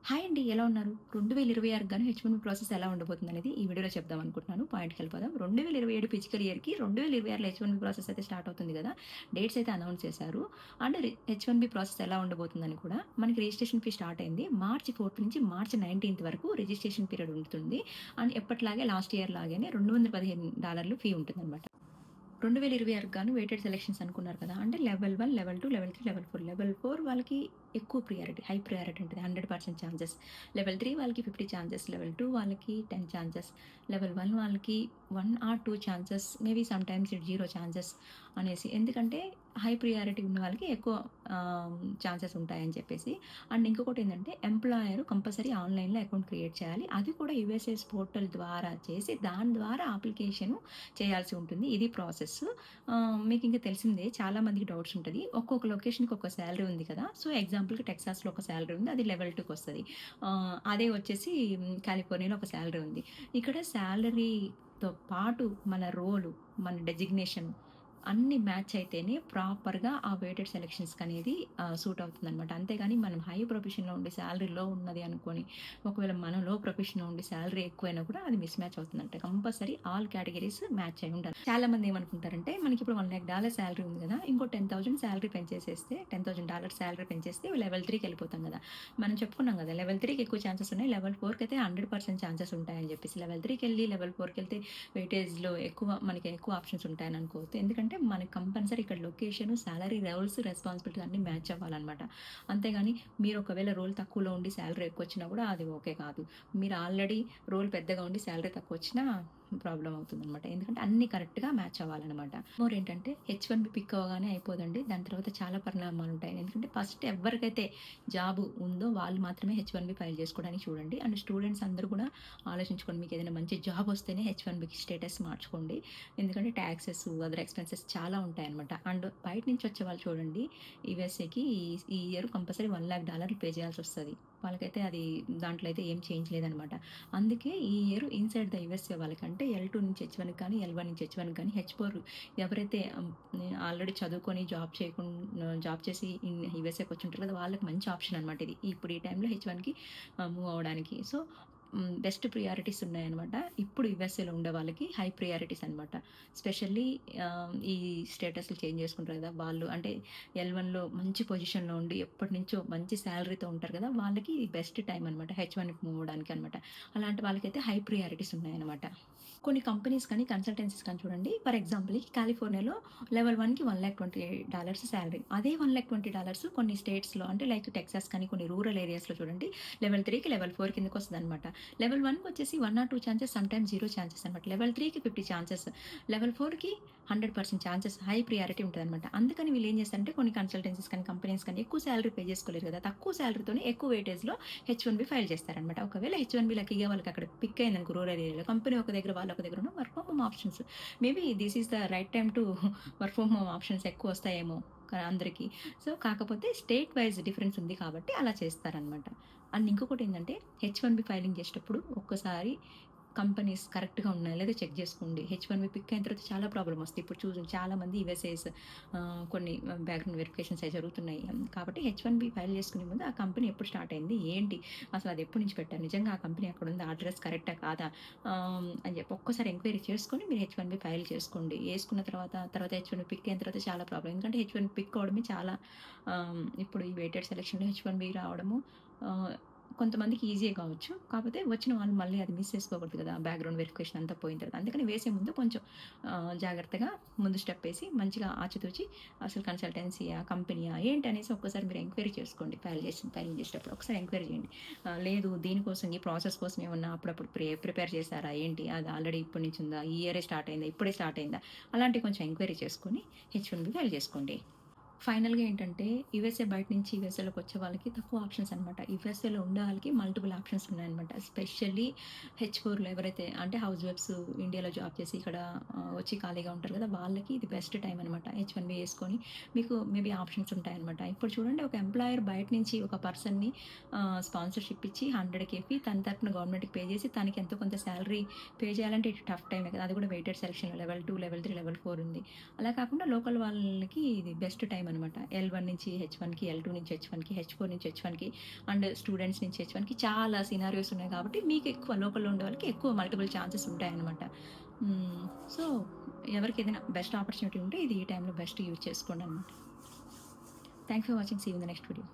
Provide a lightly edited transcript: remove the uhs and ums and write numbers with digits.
Hi అండి. ఎలా ఉన్నారు? 2026 గాను హెచ్-1బీ ప్రాసెస్ ఎలా ఉండబోతుందనేది ఈ వీడియోలో చెప్దాం అనుకుంటున్నాను. పాయింట్‌కెళ్ళిపోదాం. 2027 ఫిజికల్ ఇయర్‌కి 2026లో హెచ్-1బీ ప్రాసెస్ అయితే స్టార్ట్ అవుతుంది గదా! డేట్స్ అయితే అనౌన్స్ చేశారు. అండ్ హెచ్-1బీ ప్రాసెస్ ఎలా ఉండబోతుందని కూడా మనకి రిజిస్ట్రేషన్ ఫీ స్టార్ట్ అయింది. మార్చి 4 నుంచి మార్చి 19 వరకు రిజిస్ట్రేషన్ పీరియడ్ ఉంటుంది. అండ్ ఎప్పటిలాగే లాస్ట్ ఇయర్ లాగానే $215 ఫీ ఉంటుందన్నమాట. 2026 గాను వెయిటెడ్ సెలక్షన్స్ అనుకున్నారు కదా! అంటే level 1, level 2, level 3, level 4. Level 4 వాళ్ళకి ఎక్కువ ప్రియారిటీ, హై ప్రియారిటీ ఉంటది. 100% ఛాన్సెస్. లెవెల్ 3 వాళ్ళకి 50 ఛాన్సెస్. లెవెల్ 2 వాళ్ళకి 10 ఛాన్సెస్. లెవెల్ 1 వాళ్ళకి 1 or 2 chances. Maybe sometimes 0 chances అనేసి. ఎందుకంటే హై ప్రియారిటీ ఉన్న వాళ్ళకి ఎక్కువ ఛాన్సెస్ ఉంటాయని చెప్పేసి. అండ్ ఇంకొకటేంటంటే ఎంప్లాయర్ కంపల్సరీ ఆన్‌లైన్‌లో అకౌంట్ క్రియేట్ చేయాలి. అది కూడా యూఎస్ఎస్ పోర్టల్ ద్వారా చేసి దాని ద్వారా అప్లికేషను చేయాల్సి ఉంటుంది. ఇది ప్రాసెస్. మీకింక తెలిసిందే చాలా మందికి డౌట్స్ ఉంటది. ఒక్కొక్క లొకేషన్‌కి ఒక సాలరీ ఉంది కదా! సో, ఎగ్జాంపుల్‌కి టెక్సాస్‌లో ఒక సాలరీ ఉంది. అది లెవెల్ 2కొస్తది. అదే వచ్చేసి కాలిఫోర్నియాలో ఒక సాలరీ ఉంది. ఇక్కడ సాలరీతో పాటు మన రోలు, మన డెజిగ్నేషన్ అన్నీ మ్యాచ్ అయితేనే ప్రాపర్‌గా ఆ వెయిటెడ్ సెలక్షన్స్‌కనేది సూట్ అవుతుందనమాట. అంతేగాని మనం హై ప్రొఫెషన్‌లో ఉండి సాలరీ లో ఉన్నది అనుకోని, ఒకవేళ మనం లో ప్రొఫెషన్‌లో ఉండి సాలరీ ఎక్కువైనా కూడా అది మిస్ మ్యాచ్ అవుతుందంట. కంపల్సరీ ఆల్ కేటగరీస్ మ్యాచ్ అయి ఉండాలి. చాలామంది ఏమనుకుంటారంటే మనకిప్పుడు $1,00,000 సాలరీ ఉంది గదా! ఇంకో 10,000 సాలరీ పెంచేసేస్తే $10,000 సాలరీ పెంచేస్తే లెవెల్ 3కెళ్ళిపోతాం గదా! మనం చెప్పుకున్నాం గదా! లెవెల్ 3కి ఎక్కువ ఛాన్సెస్ ఉన్నాయి. లెవెల్ 4కయితే 100% ఛాన్సెస్ ఉంటాయని జెప్పేసి. లెవెల్ 3కెళ్ళి లెవెల్ 4కెళ్తే వెయిటేజ్‌లో మనకి ఎక్కువ ఆప్షన్స్ ఉంటాయని అనుకోవద్దు. ఎందుకంటే మనకి కంపల్సరీ ఇక్కడ లొకేషన్, సాలరీ, రోల్స్, రెస్పాన్సిబిలిటీ అన్నీ మ్యాచ్ అవ్వాలనమాట. అంతేగాని మీరు ఒకవేళ రోల్ తక్కువలో ఉండి సాలరీ ఎక్కువొచ్చినా కూడా అది ఓకే కాదు. మీరు ఆల్రెడీ రోల్ పెద్దగా ఉండి సాలరీ తక్కువొచ్చినా ప్రాబ్లమ్ అవుతుందనమాట. ఎందుకంటే అన్నీ కరెక్ట్‌గా మ్యాచ్ అవ్వాలనమాట. మోరేంటంటే హెచ్-1బీ పిక్ అవ్వగానే అయిపోదండి. దాని తర్వాత చాలా పరిణామాలుంటాయి. ఎందుకంటే ఫస్ట్ ఎవ్వరికైతే జాబ్ ఉందో వాళ్ళు మాత్రమే హెచ్-1బీ ఫైల్ చేసుకోవడానికి చూడండి. అండ్ స్టూడెంట్స్ అందరూ కూడా ఆలోచించుకోండి. మీకేదైనా మంచి జాబ్ వస్తేనే హెచ్-1బీకి స్టేటస్ మార్చుకోండి. ఎందుకంటే టాక్సెస్, అదర్ ఎక్స్‌పెన్సెస్ చాలా ఉంటాయన్నమాట. అండ్ బయట నుంచి వచ్చేవాళ్ళు చూడండి యూఎస్ఏకి ఈ ఇయర్ కంపల్సరీ $1,00,000 పే చేయాల్సొస్తది. వాళ్ళకైతే అది దాంట్లో అయితే ఏం చేంజ్ లేదనమాట. అందుకే ఈ ఇయర్ ఇన్‌సైడ్ ద యూఎస్ఏ వాళ్ళకంటే ఎల్2 నుంచి హెచ్-1కి కానీ, ఎల్1 నుంచి హెచ్-1కి కానీ, హెచ్-4 ఎవరైతే ఆల్రెడీ చదువుకొని జాబ్ చేసి యూఎస్ఏకి వచ్చుంటారు కదా! వాళ్ళకి మంచి ఆప్షన్ అనమాట ఇది. ఇప్పుడు ఈ టైంలో హెచ్-1కి మూవ్ అవ్వడానికి. సో, బెస్ట్ ప్రియారిటీస్ ఉన్నాయన్నమాట. ఇప్పుడు యూఎస్ఏలో ఉండే వాళ్ళకి హై ప్రియారిటీస్ అనమాట. స్పెషల్లీ ఈ స్టేటస్‌లు చేంజ్ చేసుకుంటారు కదా! వాళ్ళు అంటే ఎల్1లో మంచి పొజిషన్‌లో ఉండి ఎప్పటినుంచో మంచి సాలరీతో ఉంటారు కదా! వాళ్ళకి ఇది బెస్ట్ టైమ్ అనమాట. హెచ్-1కి మూవ్ అవ్వడానికి అనమాట. అలాంటి వాళ్ళకైతే హై ప్రియారిటీస్ ఉన్నాయన్నమాట. కొన్ని కంపెనీస్ కానీ, కన్సల్టెన్సీస్ కానీ చూడండి. ఫర్ ఎగ్జాంపుల్‌కి కాలిఫోర్నియాలో లెవెల్ 1కి $1,20,000 సాలరీ. అదే $1,20,000 కొన్ని స్టేట్స్‌లో అంటే లైక్ టెక్సాస్ కానీ కొన్ని రూరల్ ఏరియాస్‌లో చూడండి. లెవెల్ 3కి, లెవెల్ 4 కిందకొస్తదనమాట. లెవెల్ 1కి వచ్చేసి 1 ఆర్ 2 ఛాన్సెస్, సమ్‌టైమ్స్ 0 ఛాన్సెస్ అనమాట. లెవెల్ 3కి 50 ఛాన్సెస్. లెవెల్ 4కి 100% ఛాన్సెస్, హై ప్రియారిటీ ఉంటదనమాట. అందుకని వీళ్ళేం చేస్తారంటే కొన్ని కన్సల్టెన్సీస్ కానీ, కంపెనీస్ కానీ ఎక్కువ సాలరీ పే చేసుకోలేరు కదా! తక్కువ సాలరీతోనే ఎక్కువ వెయిటేజ్‌లో హెచ్-1బీ ఫైల్ చేస్తారనమాట. ఒకవేళ హెచ్-1బీ లక్కీగా వాళ్ళకి అక్కడ పిక్ అయిందనుకో రూరల్ ఏరియాలో, కంపెనీ ఒక దగ్గర, వాళ్ళు ఒక దగ్గర ఉన్న work from home options. Maybe this is the right time to work from home options ఎక్కువొస్తాయేమో అందరికి. సో, కాకపోతే స్టేట్ వైస్ డిఫరెన్స్ ఉంది కాబట్టి అలా చేస్తారనమాట. అండ్ ఇంకొకటేంటంటే హెచ్-1బీ ఫైలింగ్ చేసేటప్పుడు ఒక్కసారి కంపెనీస్ కరెక్ట్‌గా ఉన్నాయా లేదా చెక్ జేసుకోండి. హెచ్-1బీ పిక్ అయిన తర్వాత చాలా ప్రాబ్లమ్ వస్తాయి. ఇప్పుడు చూడండి చాలామంది యూఎస్ఏస్ కొన్ని బ్యాక్‌గ్రౌండ్ వెరిఫికేషన్స్ అయి జరుగుతున్నాయి. కాబట్టి హెచ్-1బీ ఫైల్ చేసుకునే ముందు ఆ కంపెనీ ఎప్పుడు స్టార్ట్ అయింది? ఏంటి? అసలు అది ఎప్పటి నుంచి పెట్టారు? నిజంగా ఆ కంపెనీ అక్కడుందా? ఆ అడ్రెస్ కరెక్టా? కాదా? అని చెప్పి ఒక్కసారి ఎంక్వైరీ చేసుకొని మీరు హెచ్-1బీ ఫైల్ చేసుకోండి. ఏసుకున్న తర్వాత హెచ్-1బీ పిక్ అయిన తర్వాత చాలా ప్రాబ్లమ్. ఎందుకంటే హెచ్-1బీ పిక్ అవ్వడమే చాలా ఇప్పుడు ఈ వెయిటెడ్ సెలక్షన్‌లో హెచ్-1బీ రావడము ఆహ్, కొంతమందికి ఈజీయే కావచ్చు. కాకపోతే వచ్చిన వాళ్ళు మళ్ళీ అది మిస్ చేసుకోకూడదు కదా! బ్యాక్‌గ్రౌండ్ వెరిఫికేషన్ అంతా పోయిన తర్వాత. అందుకని వేసే ముందు కొంచెం జాగ్రత్తగా ముందు స్టెప్ ఏసి మంచిగా ఆచితూచి అసలు కన్సల్టెన్సీయా? కంపెనీయా? ఏంటనేసి ఒక్కసారి మీరు ఎంక్వైరీ చేసుకోండి. ఫైలింగ్ చేసేటప్పుడు ఒకసారి ఎంక్వైరీ చేయండి. లేదు దీనికోసం ఈ ప్రాసెస్ కోసం ఏమన్నా అప్పుడప్పుడు ప్రిపేర్ చేసారా ఏంటి? అది ఆల్రెడీ ఇప్పటి నుంచి ఉందా? ఈ ఇయరే స్టార్ట్ అయిందా? ఇప్పుడే స్టార్ట్ అయిందా? అలాంటివి కొంచెం ఎంక్వైరీ చేసుకొని హెచ్-1బీ ఫైల్ చేసుకోండి. ఫైనల్‌గా ఏంటంటే యూఎస్ఏ బయట నుంచి యూఎస్ఏలోకొచ్చే వాళ్ళకి తక్కువ ఆప్షన్స్ అనమాట. యూఎస్ఏలో ఉండే వాళ్ళకి మల్టిపుల్ ఆప్షన్స్ ఉన్నాయన్నమాట. ఎస్పెషల్లీ హెచ్-4లో ఎవరైతే అంటే హౌస్ వైఫ్స్ ఇండియాలో జాబ్ చేసి ఇక్కడ వచ్చి ఖాళీగా ఉంటారు కదా! వాళ్ళకి ఇది బెస్ట్ టైమ్ అనమాట. హెచ్-1బీ యేసుకొని మీకు మేబీ ఆప్షన్స్ ఉంటాయన్నమాట. ఇప్పుడు చూడండి ఒక ఎంప్లాయర్ బయట నుంచి ఒక పర్సన్‌ని స్పాన్సర్‌షిప్ ఇచ్చి 100,000 ఫీ తన తరపున గవర్నమెంట్‌కి పే చేసి తనకి ఎంతో కొంత సాలరీ పే చేయాలంటే ఇది టఫ్ టైమే కదా! అది కూడా వెయిటెడ్ సెలక్షన్‌లో లెవెల్ 2, లెవెల్ 3, లెవెల్ 4 ఉంది. అలా కాకుండా లోకల్ వాళ్ళకి ఇది బెస్ట్ టైమ్ అనమాట. L1 నుంచి H1కి, L2 నుంచి H1కి, H4 నుంచి H1కి అండ్ స్టూడెంట్స్ నుంచి H1కి చాలా సినారియోస్ ఉన్నాయి కాబట్టి మీకు ఎక్కువ లోకల్‌లో ఉండే వాళ్ళకి ఎక్కువ మల్టిపుల్ ఛాన్సెస్ ఉంటాయన్నమాట. హ్మ్. సో, ఎవరికేదైనా బెస్ట్ ఆపర్చునిటీ ఉంటే ఇది ఈ టైంలో బెస్ట్ యూజ్ చేసుకోండనమాట. Thanks for watching. See you in the next video.